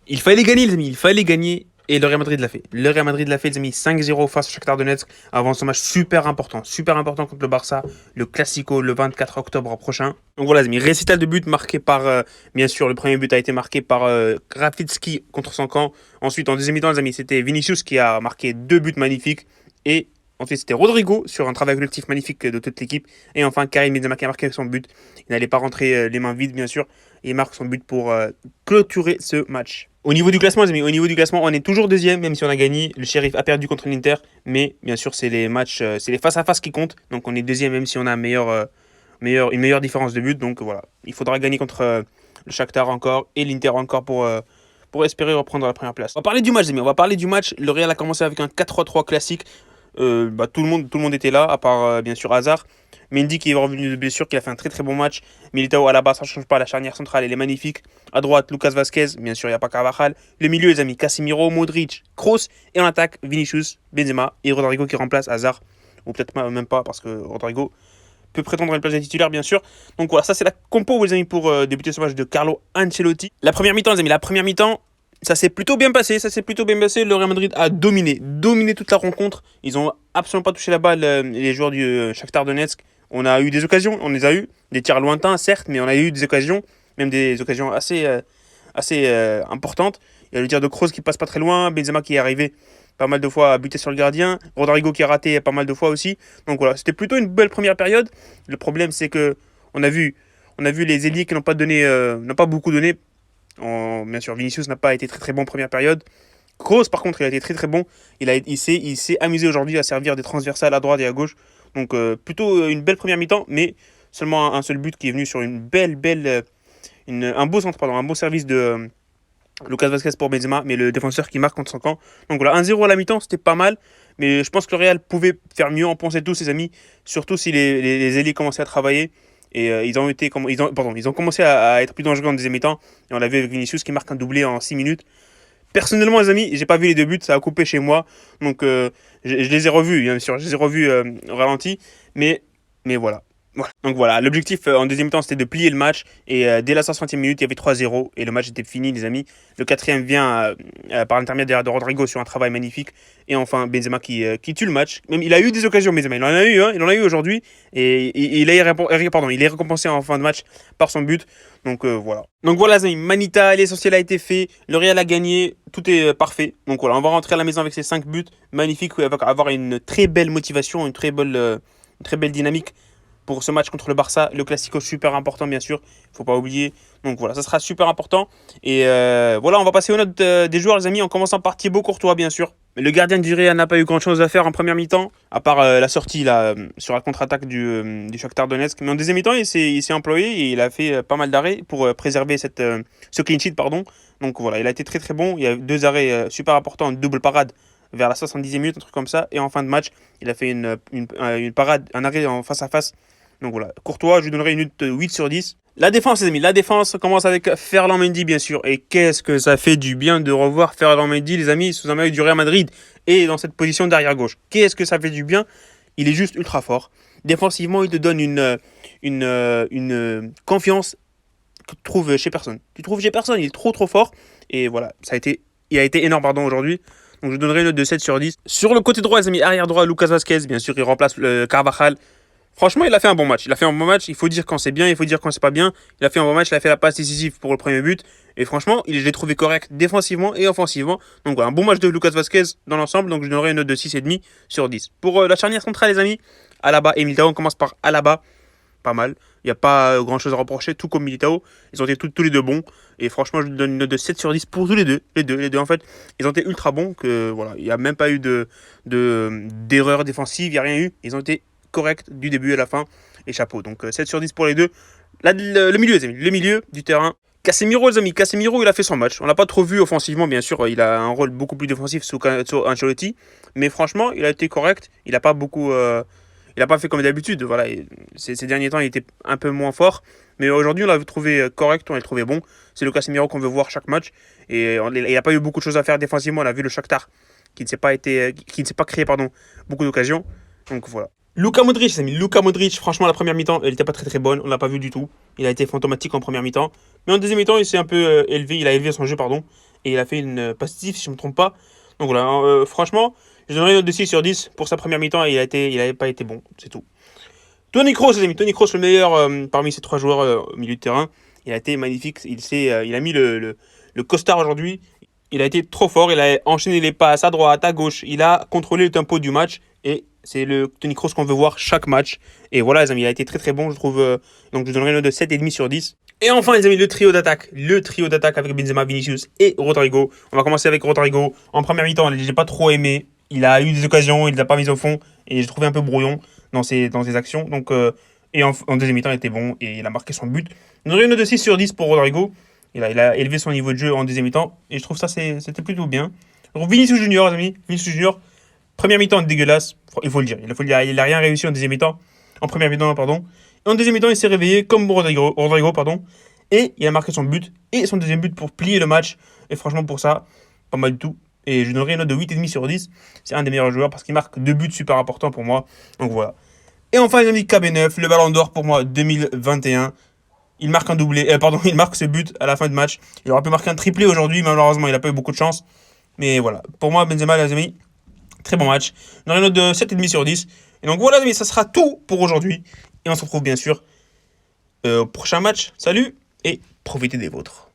Il fallait gagner, les amis, il fallait gagner. Et le Real Madrid l'a fait. Le Real Madrid l'a fait, les amis, 5-0 face au Shakhtar Donetsk avant ce match super important contre le Barça, le Classico le 24 octobre prochain. Donc voilà, les amis, récital de but marqué par, bien sûr, le premier but a été marqué par Rafitski contre son camp. Ensuite, en deuxième mi-temps, les amis, c'était Vinicius qui a marqué deux buts magnifiques. Et ensuite, c'était Rodrigo sur un travail collectif magnifique de toute l'équipe. Et enfin, Karim Benzema qui a marqué son but. Il n'allait pas rentrer les mains vides, bien sûr. Et il marque son but pour clôturer ce match. Au niveau du classement, les amis, au niveau du classement, on est toujours deuxième, même si on a gagné. Le Sheriff a perdu contre l'Inter, mais bien sûr, c'est les matchs, c'est les face-à-face qui comptent. Donc on est deuxième, même si on a une meilleure différence de but. Donc voilà, il faudra gagner contre le Shakhtar encore et l'Inter encore pour espérer reprendre la première place. On va parler du match, les amis. On va parler du match. Le Real a commencé avec un 4-3-3 classique. Tout le monde était là, à part bien sûr Hazard. Mendy qui est revenu de blessure, qui a fait un très très bon match. Militao à la base, ça ne change pas. La charnière centrale, elle est magnifique. À droite, Lucas Vasquez. Bien sûr, il n'y a pas Carvajal. Le milieu, les amis, Casemiro, Modric, Kroos. Et en attaque, Vinicius, Benzema et Rodrigo qui remplace Hazard. Ou peut-être même pas, parce que Rodrigo peut prétendre à une place de titulaire, bien sûr. Donc voilà, ça c'est la compo, les amis, pour débuter ce match de Carlo Ancelotti. La première mi-temps, les amis, la première mi-temps, ça s'est plutôt bien passé. Le Real Madrid a dominé toute la rencontre. Ils ont absolument pas touché la balle, les joueurs du Shakhtar Donetsk. On a eu des occasions, on les a eu, des tirs lointains certes, mais on a eu des occasions, même des occasions assez importantes. Il y a le tir de Kroos qui passe pas très loin, Benzema qui est arrivé pas mal de fois à buter sur le gardien, Rodrigo qui a raté pas mal de fois aussi. Donc voilà, c'était plutôt une belle première période. Le problème c'est que on a vu, on a vu les ailiers qui n'ont pas beaucoup donné. Bien sûr, Vinicius n'a pas été très très bon en première période. Kroos, par contre, il a été très très bon. Il s'est amusé aujourd'hui à servir des transversales à droite et à gauche. Donc, plutôt une belle première mi-temps, mais seulement un seul but qui est venu sur une belle, un beau centre, pardon, un beau service de Lucas Vasquez pour Benzema, mais le défenseur qui marque contre son camp. Donc voilà, 1-0 à la mi-temps, c'était pas mal. Mais je pense que le Real pouvait faire mieux, en pensaient tous ses amis, surtout si les ailiers commençaient à travailler. Et ils ont commencé à être plus dangereux en deuxième mi-temps. Et on l'a vu avec Vinicius qui marque un doublé en 6 minutes. Personnellement, les amis, j'ai pas vu les deux buts, ça a coupé chez moi. Donc, je les ai revus, bien sûr. Je les ai revus au ralenti. Mais voilà. Donc voilà, l'objectif en deuxième temps c'était de plier le match et dès la 60e minute il y avait 3-0 et le match était fini les amis. Le quatrième vient par l'intermédiaire de Rodrigo sur un travail magnifique et enfin Benzema qui tue le match. Même il a eu des occasions Benzema, il en a eu, hein, il en a eu aujourd'hui et il est récompensé en fin de match par son but. Donc voilà. Donc voilà les amis, Manita, l'essentiel a été fait, le Real a gagné, tout est parfait. Donc voilà, on va rentrer à la maison avec ces 5 buts magnifiques, avec avoir une très belle motivation, une très belle dynamique pour ce match contre le Barça. Le Classico super important bien sûr, il ne faut pas oublier. Donc voilà, ça sera super important. Et voilà, on va passer aux notes des joueurs les amis, en commençant par Thibaut Courtois bien sûr. Le gardien du Real n'a pas eu grand chose à faire en première mi-temps, à part la sortie là, sur la contre-attaque du Shakhtar Donetsk. Mais en deuxième mi-temps, il s'est employé et il a fait pas mal d'arrêts pour préserver ce clean sheet. Pardon. Donc voilà, il a été très très bon. Il y a deux arrêts super importants, une double parade vers la 70e minute, un truc comme ça. Et en fin de match, il a fait une parade, un arrêt en face à face. Donc voilà, Courtois, je lui donnerai une note 8 sur 10. La défense, les amis, la défense commence avec Ferland Mendy, bien sûr. Et qu'est-ce que ça fait du bien de revoir Ferland Mendy, les amis, sous un maillot du Real Madrid et dans cette position d'arrière gauche. Qu'est-ce que ça fait du bien. Il est juste ultra fort. Défensivement, il te donne une confiance que tu trouves chez personne. Tu trouves chez personne, il est trop trop fort. Et voilà, il a été énorme pardon, aujourd'hui. Donc je donnerai une note de 7 sur 10. Sur le côté droit, les amis, arrière droit, Lucas Vasquez, bien sûr, il remplace Carvajal. Franchement, il a fait un bon match. Il a fait un bon match. Il faut dire quand c'est bien, il faut dire quand c'est pas bien. Il a fait un bon match. Il a fait la passe décisive pour le premier but. Et franchement, je l'ai trouvé correct défensivement et offensivement. Donc voilà, un bon match de Lucas Vasquez dans l'ensemble. Donc je donnerai une note de 6,5 sur 10. Pour la charnière centrale, les amis, Alaba et Militao, on commence par Alaba. Pas mal. Il n'y a pas grand chose à reprocher, tout comme Militao. Ils ont été tous les deux bons. Et franchement, je donne une note de 7 sur 10 pour tous les deux. Les deux en fait. Ils ont été ultra bons. Voilà, il n'y a même pas eu d'erreur défensive. Il n'y a rien eu. Ils ont été corrects du début à la fin. Et chapeau. Donc 7 sur 10 pour les deux. Là, le milieu, les amis. Le milieu du terrain. Casemiro, les amis. Casemiro, il a fait son match. On l'a pas trop vu offensivement, bien sûr. Il a un rôle beaucoup plus défensif sous Ancelotti. Mais franchement, il a été correct. Il n'a pas beaucoup. Il n'a pas fait comme d'habitude. Voilà. Ces derniers temps, il était un peu moins fort. Mais aujourd'hui, on l'a trouvé correct, on l'a trouvé bon. C'est le Casemiro qu'on veut voir chaque match. Et il n'a pas eu beaucoup de choses à faire défensivement. On a vu le Shakhtar qui ne s'est pas créé pardon, beaucoup d'occasions. Donc voilà. Luka Modric, les amis. Luka Modric, franchement, la première mi-temps, elle n'était pas très très bonne. On ne l'a pas vu du tout. Il a été fantomatique en première mi-temps. Mais en deuxième mi-temps, il s'est un peu élevé. Il a élevé son jeu, pardon. et il a fait une passe décisive si je ne me trompe pas. Donc voilà, franchement, je donnerais une note de 6 sur 10 pour sa première mi-temps et il n'avait pas été bon, c'est tout. Toni Kroos, les amis, Toni Kroos, le meilleur parmi ces 3 joueurs au milieu de terrain. Il a été magnifique, il a mis le costard aujourd'hui. Il a été trop fort, il a enchaîné les passes à droite, à gauche, il a contrôlé le tempo du match et c'est le Toni Kroos qu'on veut voir chaque match. Et voilà les amis, il a été très très bon, je trouve. Donc je donnerai une note de 7,5 sur 10. Et enfin les amis, le trio d'attaque avec Benzema, Vinicius et Rodrigo. On va commencer avec Rodrigo. En première mi-temps, je l'ai pas trop aimé. Il a eu des occasions, il ne les a pas mises au fond et je trouvais un peu brouillon dans ses actions. Donc, et en deuxième mi-temps, il était bon et il a marqué son but. Je donnerai une note de 6 sur 10 pour Rodrigo. Il a élevé son niveau de jeu en deuxième mi-temps et je trouve ça c'était plutôt bien. Donc Vinicius Junior, les amis, Vinicius Junior, première mi-temps dégueulasse, il faut le dire. Il a rien réussi en deuxième mi-temps, en première mi-temps, pardon. Et en deuxième mi-temps, il s'est réveillé comme Rodrigo, pardon, et il a marqué son but et son deuxième but pour plier le match. Et franchement, pour ça, pas mal du tout. Et je donnerai une note de 8,5 sur 10. C'est un des meilleurs joueurs parce qu'il marque 2 buts super importants pour moi. Donc voilà. Et enfin, les amis, KB9, le ballon d'or pour moi 2021. Il marque un doublé, il marque ce but à la fin de match. Il aurait pu marquer un triplé aujourd'hui, mais malheureusement, il n'a pas eu beaucoup de chance. Mais voilà, pour moi, Benzema, les amis, très bon match. Dans une note de 7,5 sur 10. Et donc voilà, les amis, ça sera tout pour aujourd'hui. Et on se retrouve bien sûr au prochain match. Salut et profitez des vôtres.